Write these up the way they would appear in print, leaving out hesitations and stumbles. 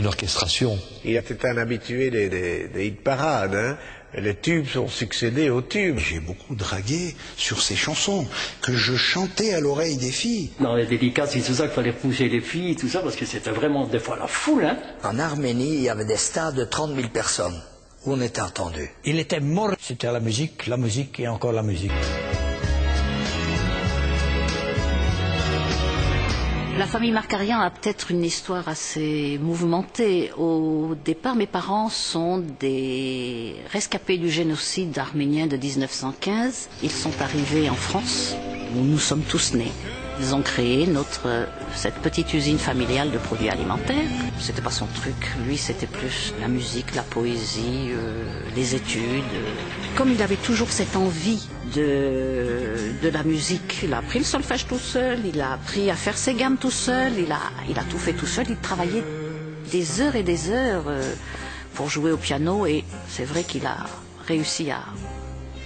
une orchestration. Il était un habitué des hit-parades, hein. Les tubes sont succédés aux tubes. J'ai beaucoup dragué sur ces chansons que je chantais à l'oreille des filles. Dans les dédicaces, c'est tout ça qu'il fallait pousser les filles, tout ça, parce que c'était vraiment des fois la foule. Hein. En Arménie, il y avait des stades de 30 000 personnes où on était entendu. Il était mort, c'était la musique et encore la musique. La famille Markarian a peut-être une histoire assez mouvementée. Au départ, mes parents sont des rescapés du génocide arménien de 1915. Ils sont arrivés en France, où nous sommes tous nés. Ils ont créé cette petite usine familiale de produits alimentaires. C'était pas son truc. Lui, c'était plus la musique, la poésie, les études. Comme il avait toujours cette envie de la musique, il a appris le solfège tout seul, il a appris à faire ses gammes tout seul, il a tout fait tout seul. Il travaillait des heures et des heures pour jouer au piano et c'est vrai qu'il a réussi à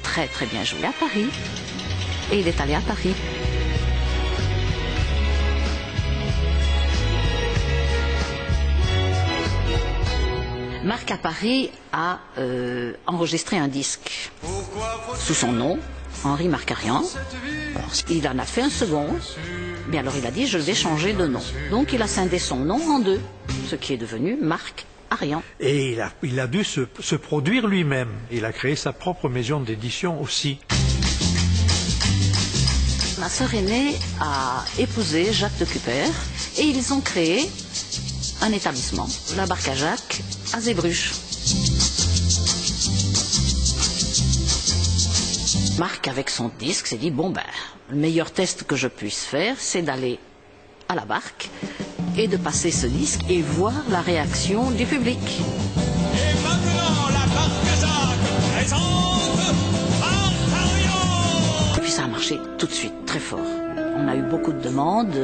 très très bien jouer à Paris. Et il est allé à Paris. Marc à Paris a enregistré un disque sous son nom, Henri Markarian. Il en a fait un second, mais alors il a dit je vais changer de nom. Donc il a scindé son nom en deux, ce qui est devenu Marc Arian. Et il a dû se produire lui-même. Il a créé sa propre maison d'édition aussi. Ma sœur aînée a épousé Jacques de Cupert et ils ont créé un établissement, la Barque à Jacques, à Zeebrugge. Marc, avec son disque, s'est dit, bon ben, le meilleur test que je puisse faire, c'est d'aller à la barque et de passer ce disque et voir la réaction du public. Et maintenant, la Barque à Jacques présente Markarian. Et puis ça a marché tout de suite, très fort. On a eu beaucoup de demandes,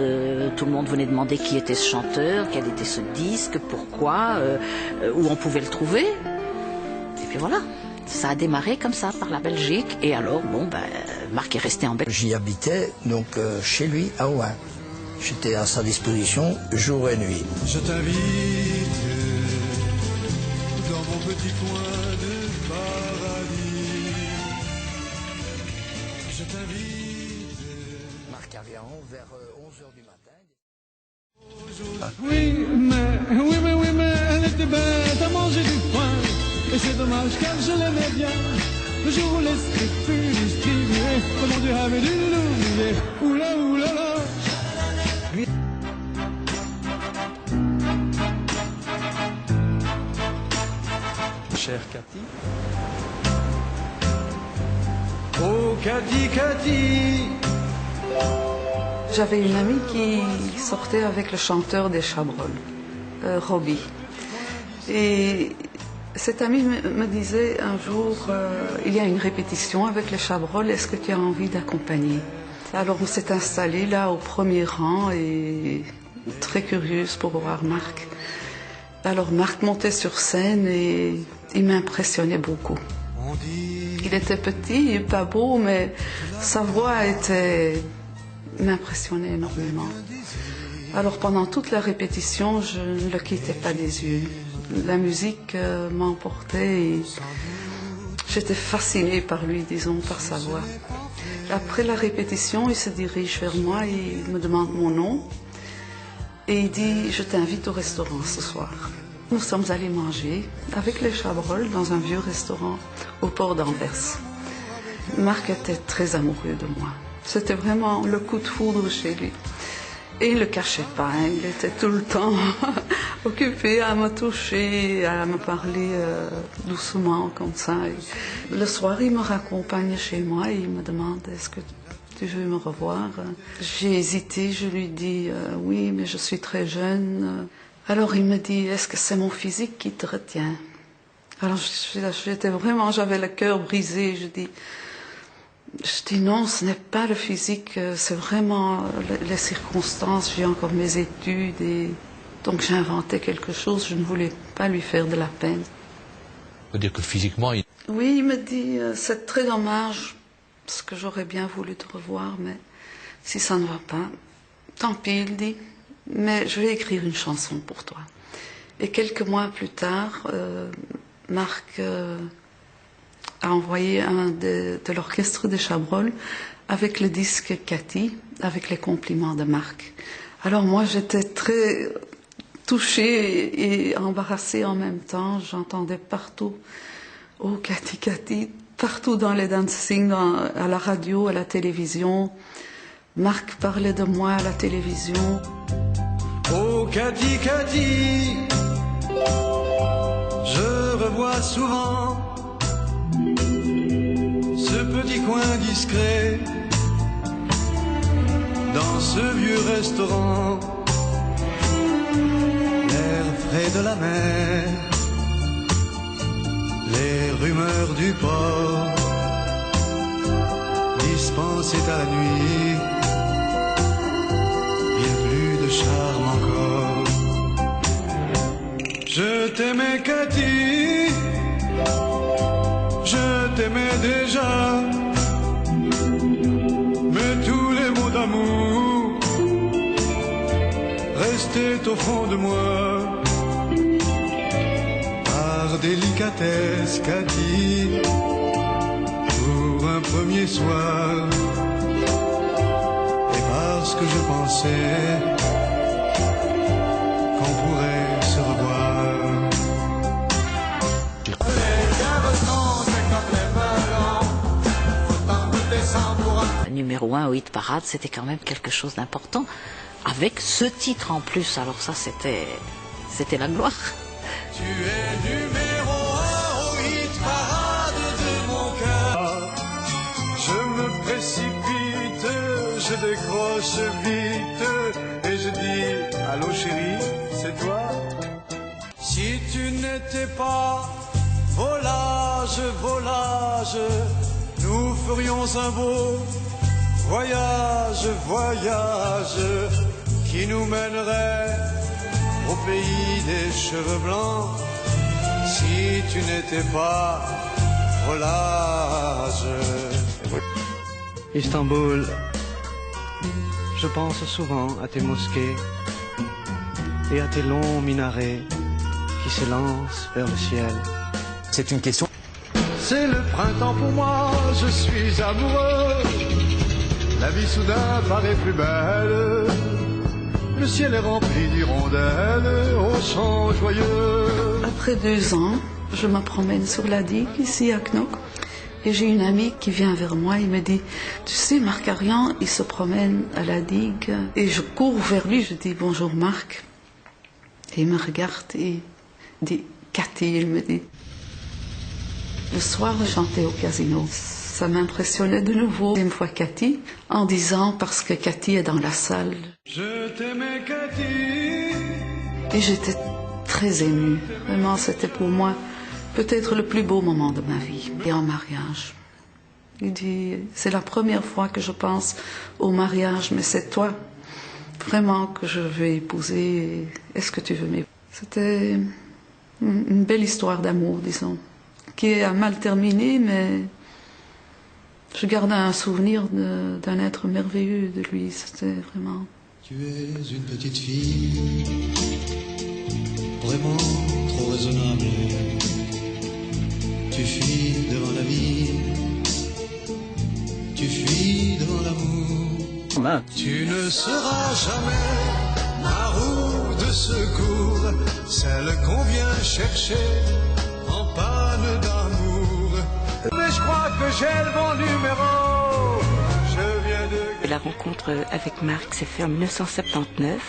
tout le monde venait demander qui était ce chanteur, quel était ce disque, pourquoi, où on pouvait le trouver. Et puis voilà, ça a démarré comme ça par la Belgique. Et alors, bon, ben, Marc est resté en Belgique. J'y habitais donc chez lui à Ouin. J'étais à sa disposition jour et nuit. Je t'invite dans mon petit coin de paradis. Je t'invite. Vers 11h du matin. Oui, mais elle était bête à manger du pain. Et c'est dommage car je l'aimais bien. Le jour où l'esprit fut distribué, oh mon Dieu, avait dû l'oublier. Oula, oula, là. Chère Cathy. Oh, Cathy, Cathy. J'avais une amie qui sortait avec le chanteur des Chabrol, Robbie. Et cette amie me disait un jour, il y a une répétition avec les Chabrol, est-ce que tu as envie d'accompagner? Alors on s'est installé là au premier rang et très curieuse pour voir Marc. Alors Marc montait sur scène et il m'impressionnait beaucoup. Il était petit, pas beau, mais sa voix m'impressionnait énormément. Alors pendant toute la répétition, je ne le quittais pas des yeux. La musique m'emportait et j'étais fascinée par lui, disons, par sa voix. Après la répétition, il se dirige vers moi et il me demande mon nom. Et il dit, je t'invite au restaurant ce soir. Nous sommes allés manger avec les Chabrol dans un vieux restaurant au port d'Anvers. Marc était très amoureux de moi. C'était vraiment le coup de foudre chez lui. Et il ne le cachait pas, hein. Il était tout le temps occupé à me toucher, à me parler doucement comme ça. Et le soir, il me raccompagne chez moi et il me demande, est-ce que tu veux me revoir? J'ai hésité, je lui dis, oui, mais je suis très jeune. Alors il me dit, est-ce que c'est mon physique qui te retient? Alors j'avais le cœur brisé, je dis non, ce n'est pas le physique, c'est vraiment les circonstances, j'ai encore mes études et donc j'ai inventé quelque chose, je ne voulais pas lui faire de la peine. On peut dire que physiquement... Oui, il me dit, c'est très dommage, parce que j'aurais bien voulu te revoir, mais si ça ne va pas, tant pis, il dit, mais je vais écrire une chanson pour toi. Et quelques mois plus tard, Marc a envoyé un de l'orchestre de Chabrol avec le disque Cathy, avec les compliments de Marc. Alors moi, j'étais très touchée et embarrassée en même temps. J'entendais partout « Oh, Cathy, Cathy », partout dans les dancing, à la radio, à la télévision. Marc parlait de moi à la télévision. Oh, Cathy, Cathy, je revois souvent ce petit coin discret dans ce vieux restaurant, l'air frais de la mer, les rumeurs du port dispensées à la nuit, bien plus de charme encore. Je t'aimais, Cathy, je t'aimais déjà, mais tous les mots d'amour restaient au fond de moi. Par délicatesse, Cathy, pour un premier soir, et parce que je pensais qu'on pourrait se revoir. Numéro 1 au hit parade, c'était quand même quelque chose d'important, avec ce titre en plus. Alors ça, c'était la gloire. Tu es numéro 1 au hit parade de mon cœur. Je me précipite, je décroche vite et je dis allô chérie, c'est toi. Si tu n'étais pas volage, volage, nous ferions un beau voyage, voyage qui nous mènerait au pays des cheveux blancs. Si tu n'étais pas volage. Istanbul, je pense souvent à tes mosquées et à tes longs minarets qui s'élancent vers le ciel. C'est une question. C'est le printemps pour moi, je suis amoureux. La vie soudain paraît plus belle. Le ciel est rempli d'hirondelles aux chants joyeux. Après 2 ans, je me promène sur la digue ici à Knock. Et j'ai une amie qui vient vers moi et me dit « Tu sais, Marc-Arian, il se promène à la digue. » Et je cours vers lui, je dis « Bonjour Marc ». Et il me regarde et dit « Cathy », il me dit. Le soir, je chantais au casino. Ça m'impressionnait de nouveau, une fois Cathy, en disant parce que Cathy est dans la salle. Je t'aimais, Cathy. Et j'étais très émue. Vraiment, c'était pour moi peut-être le plus beau moment de ma vie. Et en mariage. Il dit, c'est la première fois que je pense au mariage, mais c'est toi vraiment que je veux épouser. Est-ce que tu veux m'épouser? C'était une belle histoire d'amour, disons, qui a mal terminé, mais je garde un souvenir d'un être merveilleux de lui. C'était vraiment... Tu es une petite fille, vraiment trop raisonnable. Tu fuis devant la vie, tu fuis devant l'amour. Tu ne seras jamais ma roue de secours, celle qu'on vient chercher en panne d'amour. Mais je crois que j'ai le bon numéro. Je viens de... La rencontre avec Marc s'est faite en 1979.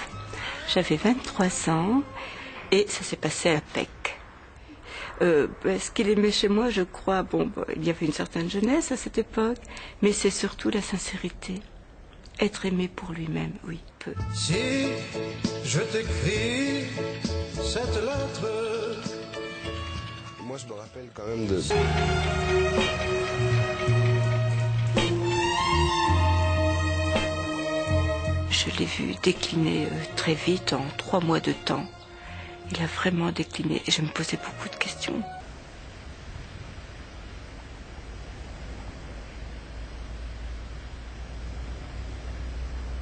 J'avais 23 ans et ça s'est passé à Pec. Ce qu'il aimait chez moi, je crois, il y avait une certaine jeunesse à cette époque, mais c'est surtout la sincérité. Être aimé pour lui-même, oui, peu. Si je t'écris cette lettre... Moi, je me rappelle quand même de... Je l'ai vu décliner très vite, en 3 mois de temps. Il a vraiment décliné et je me posais beaucoup de questions.